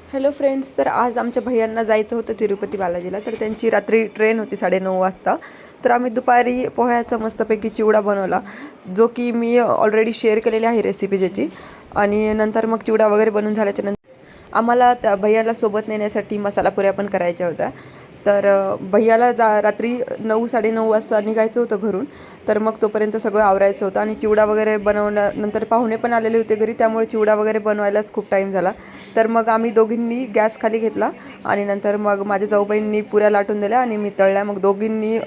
Hello friends, तर आज आमच्या भैयांना जायचं होतं तिरुपती बालाजीला. तर त्यांची रात्री ट्रेन होती 9:30 वाजता. तर आम्ही दुपारी पोह्याचा मस्तपैकी चिवडा बनवला, जो की मी ऑलरेडी शेअर केलेली आहे रेसिपी त्याची. आणि नंतर मग चिवडा वगैरे बनवून झाल्याच्या नंतर आम्हाला त्या भैयाला सोबत नेण्यासाठी मसाला पुऱ्या पण करायच्या होत्या. तर भैयाला रात्री 9-9:30 वाजता निघायचं होतं घरून. तर मग तोपर्यंत सगळं आवरायचं होतं आणि चिवडा वगैरे बनवल्यानंतर पाहुणे पण आलेले होते घरी, त्यामुळे चिवडा वगैरे बनवायलाच खूप टाईम झाला. तर मग आम्ही दोघींनी गॅस खाली घेतला आणि नंतर मग माझ्या जाऊबाईंनी पुऱ्या लाटून दिल्या आणि मी तळल्या. मग दोघींनी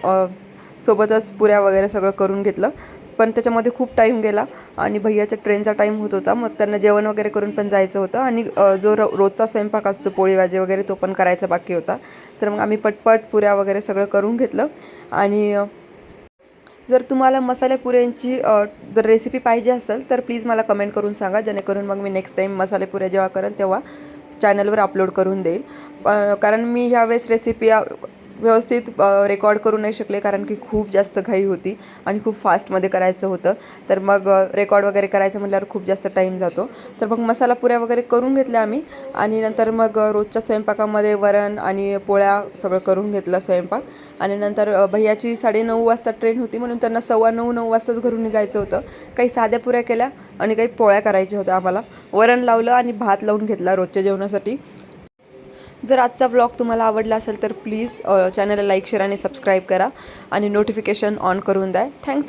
सोबतच पुऱ्या वगैरे सगळं करून घेतलं. पण त्याच्यामध्ये खूप टाईम गेला आणि भैयाच्या ट्रेनचा टाईम होत होता. मग त्यांना जेवण वगैरे करून पण जायचं होतं आणि जो रोजचा स्वयंपाक असतो पोळी भाजी वगैरे तो पण करायचा बाकी होता. तर मग आम्ही पटपट पुऱ्या वगैरे सगळं करून घेतलं. आणि जर तुम्हाला मसाले पुऱ्यांची जर रेसिपी पाहिजे असेल तर प्लीज मला कमेंट करून सांगा, जेणेकरून मग मी नेक्स्ट टाईम मसाले पुऱ्या जेव्हा करेल तेव्हा चॅनलवर अपलोड करून देईल. कारण मी ह्यावेळेस रेसिपी व्यवस्थित रेकॉर्ड करू नाही शकले, कारण की खूप जास्त घाई होती आणि खूप फास्टमध्ये करायचं होतं. तर मग रेकॉर्ड वगैरे करायचं म्हटल्यावर खूप जास्त टाईम जातो. तर मग मसाला पुऱ्या वगैरे करून घेतल्या आम्ही आणि नंतर मग रोजच्या स्वयंपाकामध्ये वरण आणि पोळ्या सगळं करून घेतलं स्वयंपाक. आणि नंतर भैयाची 9:30 वाजता ट्रेन होती, म्हणून त्यांना 9:15-9 वाजताच घरून निघायचं होतं. काही साध्या पुऱ्या केल्या आणि काही पोळ्या करायच्या होत्या आम्हाला. वरण लावलं आणि भात लावून घेतला रोजच्या जेवणासाठी. जर आजचा व्लॉग तुम्हाला आवडला असेल तर प्लीज चॅनलला लाईक, शेअर आणि सबस्क्राईब करा आणि नोटिफिकेशन ऑन करून द्या. थँक्स.